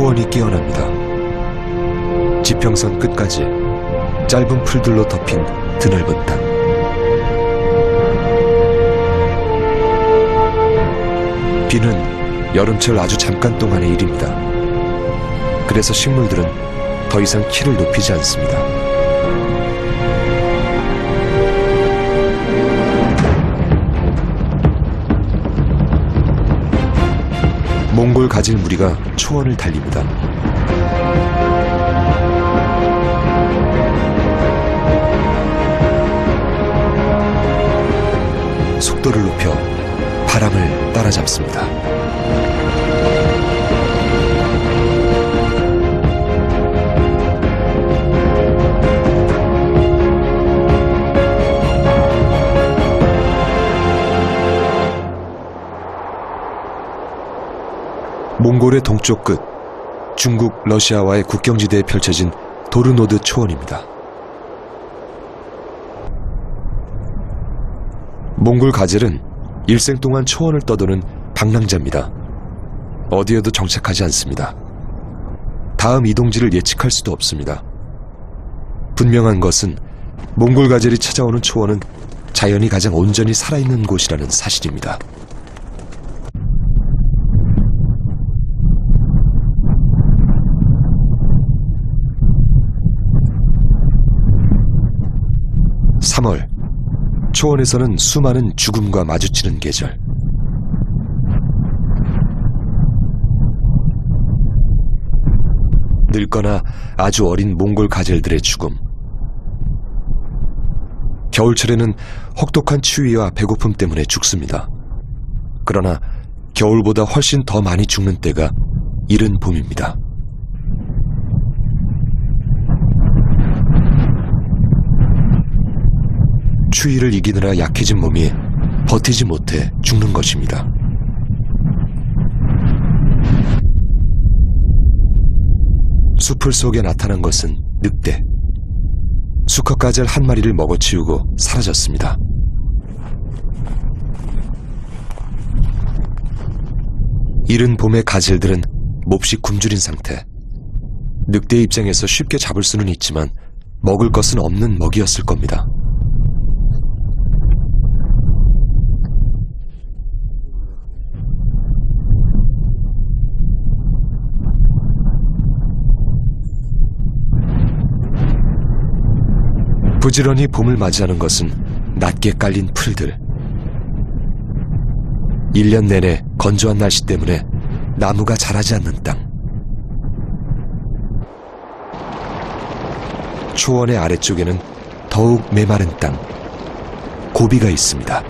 초원이 깨어납니다. 지평선 끝까지 짧은 풀들로 덮인 드넓은 땅. 비는 여름철 아주 잠깐 동안의 일입니다. 그래서 식물들은 더 이상 키를 높이지 않습니다. 몽골 가질 무리가 초원을 달립니다. 속도를 높여 바람을 따라잡습니다. 몽골의 동쪽 끝, 중국, 러시아와의 국경지대에 펼쳐진 도르노드 초원입니다. 몽골 가젤은 일생 동안 초원을 떠도는 방랑자입니다. 어디에도 정착하지 않습니다. 다음 이동지를 예측할 수도 없습니다. 분명한 것은 몽골 가젤이 찾아오는 초원은 자연이 가장 온전히 살아있는 곳이라는 사실입니다. 초원에서는 수많은 죽음과 마주치는 계절. 늙거나 아주 어린 몽골 가젤들의 죽음. 겨울철에는 혹독한 추위와 배고픔 때문에 죽습니다. 그러나 겨울보다 훨씬 더 많이 죽는 때가 이른 봄입니다. 추위를 이기느라 약해진 몸이 버티지 못해 죽는 것입니다. 수풀 속에 나타난 것은 늑대. 수컷 가젤 한 마리를 먹어치우고 사라졌습니다. 이른 봄의 가젤들은 몹시 굶주린 상태. 늑대 입장에서 쉽게 잡을 수는 있지만 먹을 것은 없는 먹이였을 겁니다. 부지런히 봄을 맞이하는 것은 낮게 깔린 풀들. 1년 내내 건조한 날씨 때문에 나무가 자라지 않는 땅. 초원의 아래쪽에는 더욱 메마른 땅, 고비가 있습니다.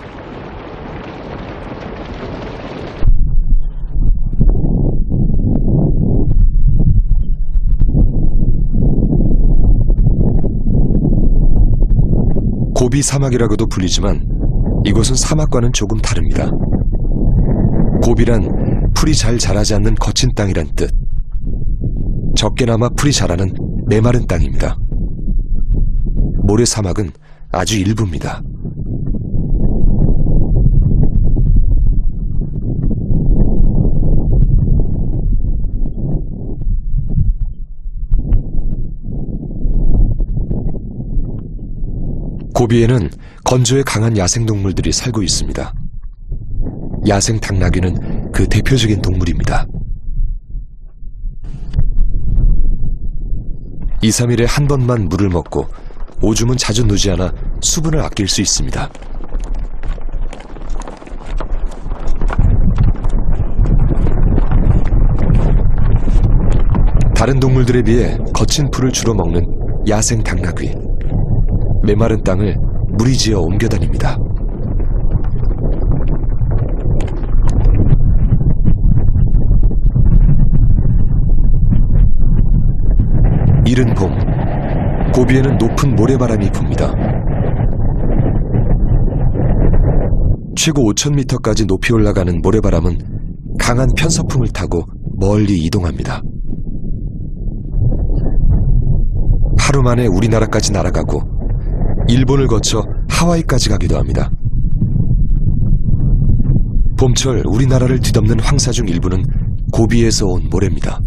고비 사막이라고도 불리지만 이곳은 사막과는 조금 다릅니다. 고비란 풀이 잘 자라지 않는 거친 땅이란 뜻. 적게나마 풀이 자라는 메마른 땅입니다. 모래사막은 아주 일부입니다. 고비에는 건조에 강한 야생동물들이 살고 있습니다. 야생 당나귀는 그 대표적인 동물입니다. 2, 3일에 한 번만 물을 먹고 오줌은 자주 누지 않아 수분을 아낄 수 있습니다. 다른 동물들에 비해 거친 풀을 주로 먹는 야생 당나귀. 메마른 땅을 무리지어 옮겨 다닙니다. 이른 봄, 고비에는 높은 모래바람이 붑니다. 최고 5,000m까지 높이 올라가는 모래바람은 강한 편서풍을 타고 멀리 이동합니다. 하루 만에 우리나라까지 날아가고 일본을 거쳐 하와이까지 가기도 합니다. 봄철 우리나라를 뒤덮는 황사 중 일부는 고비에서 온 모래입니다.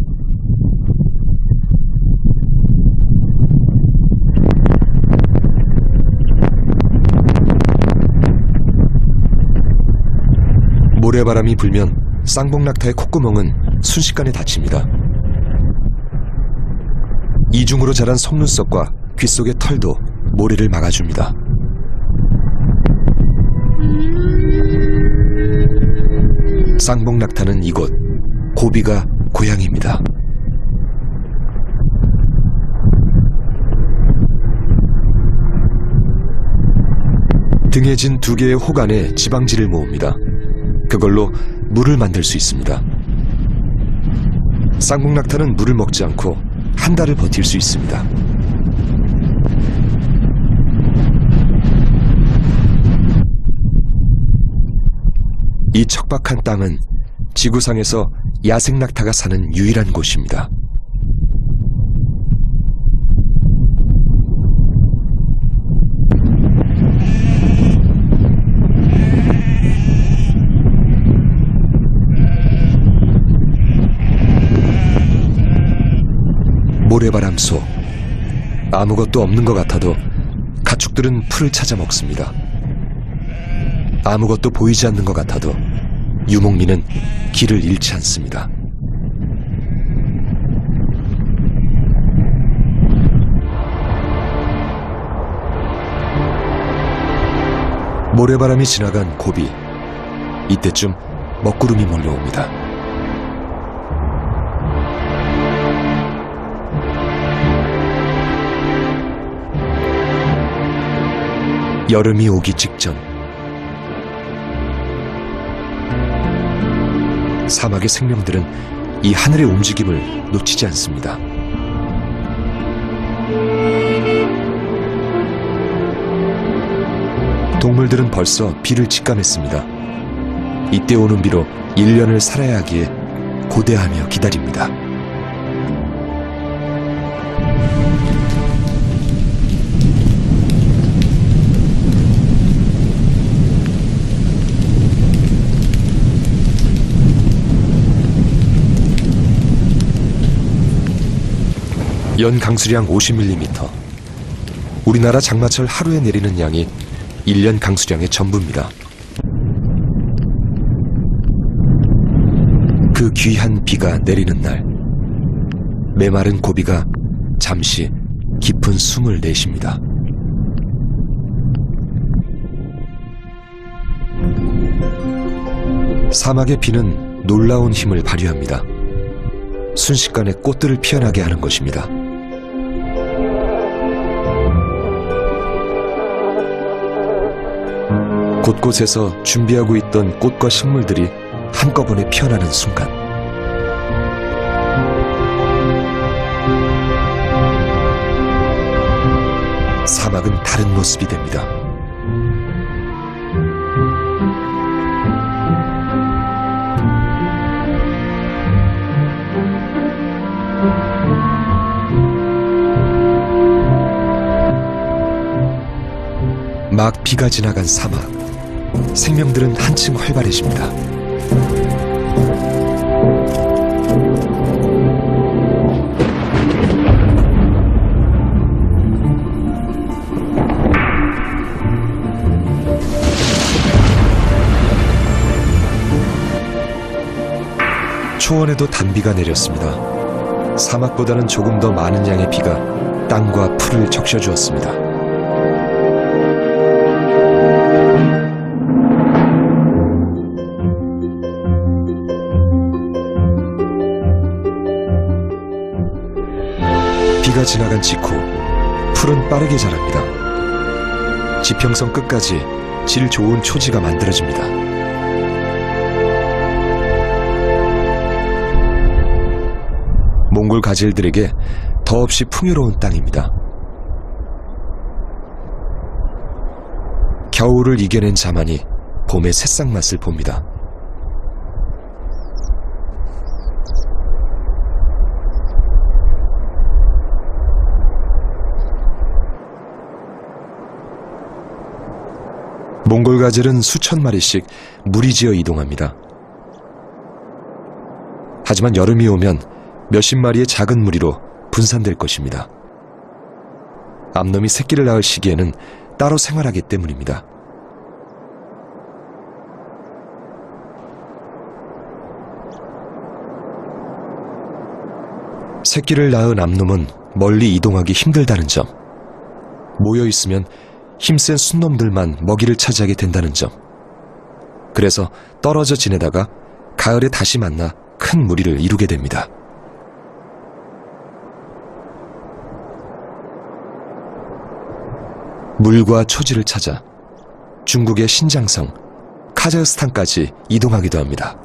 모래바람이 불면 쌍봉낙타의 콧구멍은 순식간에 닫힙니다. 이중으로 자란 속눈썹과 귀 속의 털도 모래를 막아줍니다. 쌍봉낙타는 이곳 고비가 고향입니다. 등에 진 두 개의 혹 안에 지방질을 모읍니다. 그걸로 물을 만들 수 있습니다. 쌍봉낙타는 물을 먹지 않고 한 달을 버틸 수 있습니다. 이 척박한 땅은 지구상에서 야생낙타가 사는 유일한 곳입니다. 모래바람 속 아무것도 없는 것 같아도 가축들은 풀을 찾아 먹습니다. 아무것도 보이지 않는 것 같아도 유목민은 길을 잃지 않습니다. 모래바람이 지나간 고비, 이때쯤 먹구름이 몰려옵니다. 여름이 오기 직전, 사막의 생명들은 이 하늘의 움직임을 놓치지 않습니다. 동물들은 벌써 비를 직감했습니다. 이때 오는 비로 1년을 살아야 하기에 고대하며 기다립니다. 연 강수량 50mm. 우리나라 장마철 하루에 내리는 양이 1년 강수량의 전부입니다. 그 귀한 비가 내리는 날, 메마른 고비가 잠시 깊은 숨을 내쉽니다. 사막의 비는 놀라운 힘을 발휘합니다. 순식간에 꽃들을 피어나게 하는 것입니다. 곳곳에서 준비하고 있던 꽃과 식물들이 한꺼번에 피어나는 순간, 사막은 다른 모습이 됩니다. 막 비가 지나간 사막, 생명들은 한층 활발해집니다. 초원에도 단비가 내렸습니다. 사막보다는 조금 더 많은 양의 비가 땅과 풀을 적셔주었습니다. 비가 지나간 직후 풀은 빠르게 자랍니다. 지평선 끝까지 질 좋은 초지가 만들어집니다. 몽골 가젤들에게 더없이 풍요로운 땅입니다. 겨울을 이겨낸 자만이 봄의 새싹 맛을 봅니다. 몽골 가젤은 수천 마리씩 무리지어 이동합니다. 하지만 여름이 오면 몇십 마리의 작은 무리로 분산될 것입니다. 암놈이 새끼를 낳을 시기에는 따로 생활하기 때문입니다. 새끼를 낳은 암놈은 멀리 이동하기 힘들다는 점, 모여있으면 힘센 순놈들만 먹이를 차지하게 된다는 점, 그래서 떨어져 지내다가 가을에 다시 만나 큰 무리를 이루게 됩니다. 물과 초지를 찾아 중국의 신장성, 카자흐스탄까지 이동하기도 합니다.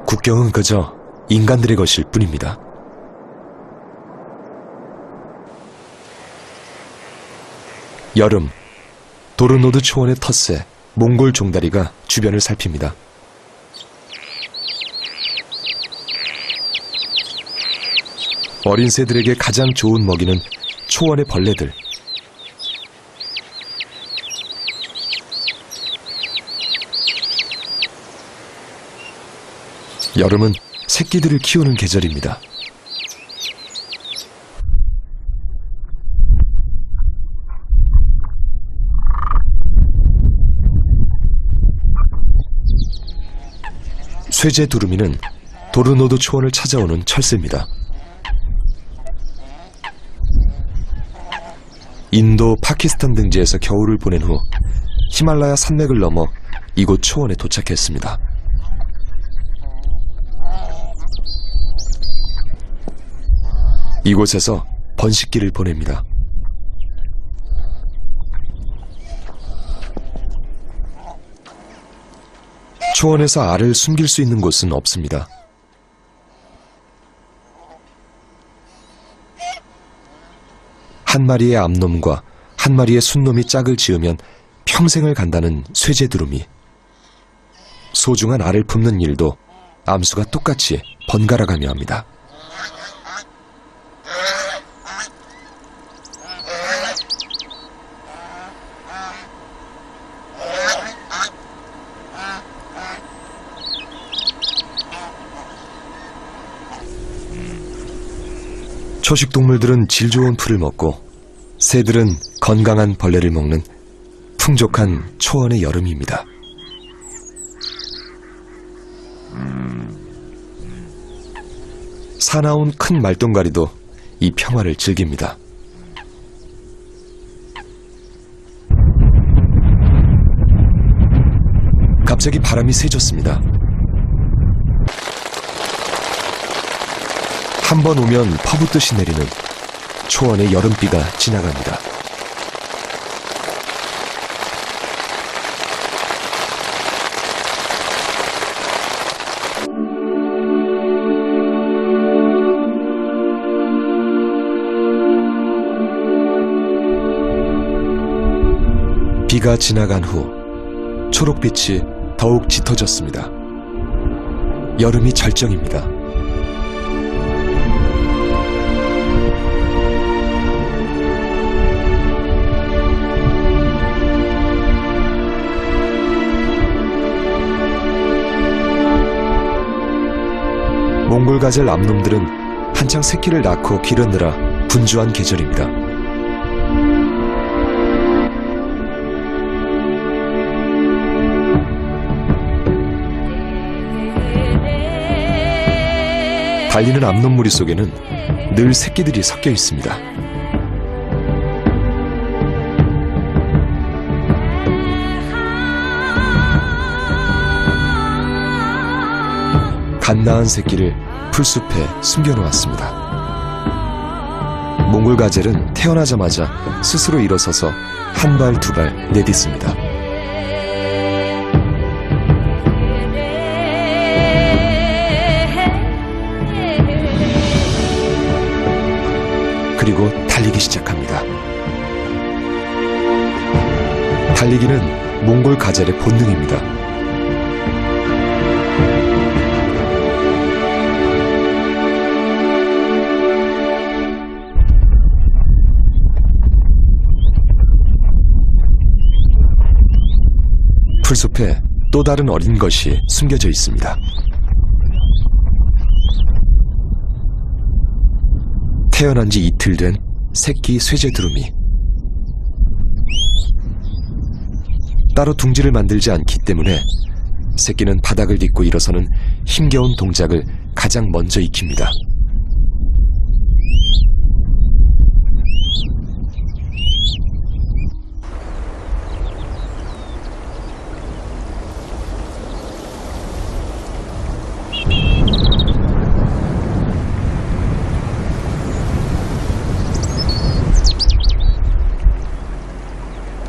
국경은 그저 인간들의 것일 뿐입니다. 여름, 도르노드 초원의 텃세, 몽골 종다리가 주변을 살핍니다. 어린 새들에게 가장 좋은 먹이는 초원의 벌레들. 여름은 새끼들을 키우는 계절입니다. 쇠제 두루미는 도르노드 초원을 찾아오는 철새입니다. 인도, 파키스탄 등지에서 겨울을 보낸 후 히말라야 산맥을 넘어 이곳 초원에 도착했습니다. 이곳에서 번식기를 보냅니다. 초원에서 알을 숨길 수 있는 곳은 없습니다. 한 마리의 암놈과 한 마리의 순놈이 짝을 지으면 평생을 간다는 쇠제두루미. 소중한 알을 품는 일도 암수가 똑같이 번갈아가며 합니다. 초식 동물들은 질 좋은 풀을 먹고 새들은 건강한 벌레를 먹는 풍족한 초원의 여름입니다. 사나운 큰 말똥가리도 이 평화를 즐깁니다. 갑자기 바람이 세졌습니다. 한 번 오면 퍼붓듯이 내리는 초원의 여름비가 지나갑니다. 비가 지나간 후 초록빛이 더욱 짙어졌습니다. 여름이 절정입니다. 몽골 가젤 암놈들은 한창 새끼를 낳고 기르느라 분주한 계절입니다. 달리는 암놈 무리 속에는 늘 새끼들이 섞여 있습니다. 갓 낳은 새끼를 풀숲에 숨겨놓았습니다. 몽골 가젤은 태어나자마자 스스로 일어서서 한 발, 두 발 내딛습니다. 그리고 달리기 시작합니다. 달리기는 몽골 가젤의 본능입니다. 풀숲에 또 다른 어린 것이 숨겨져 있습니다. 태어난 지 이틀 된 새끼 쇠제두루미. 따로 둥지를 만들지 않기 때문에 새끼는 바닥을 딛고 일어서는 힘겨운 동작을 가장 먼저 익힙니다.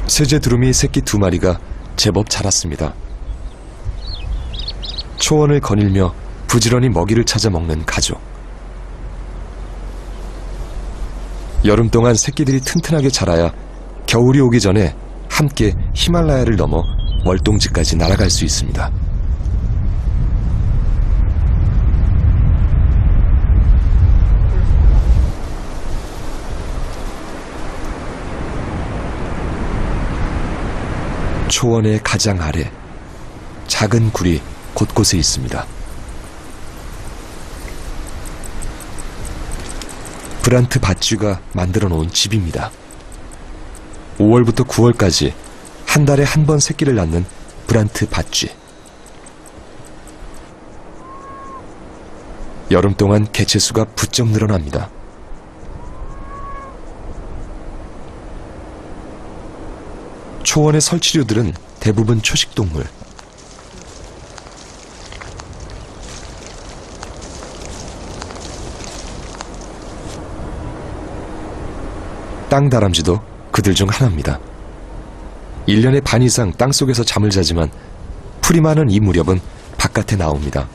세제 두루미 새끼 2마리가 제법 자랐습니다. 초원을 거닐며 부지런히 먹이를 찾아 먹는 가족. 여름 동안 새끼들이 튼튼하게 자라야 겨울이 오기 전에 함께 히말라야를 넘어 월동지까지 날아갈 수 있습니다. 초원의 가장 아래 작은 굴이 곳곳에 있습니다. 브란트 밧쥐가 만들어 놓은 집입니다. 5월부터 9월까지 한 달에 한 번 새끼를 낳는 브란트 밧쥐. 여름 동안 개체수가 부쩍 늘어납니다. 초원의 설치류들은 대부분 초식동물. 땅다람쥐도 그들 중 하나입니다. 1년의 반 이상 땅속에서 잠을 자지만 풀이 많은 이 무렵은 바깥에 나옵니다.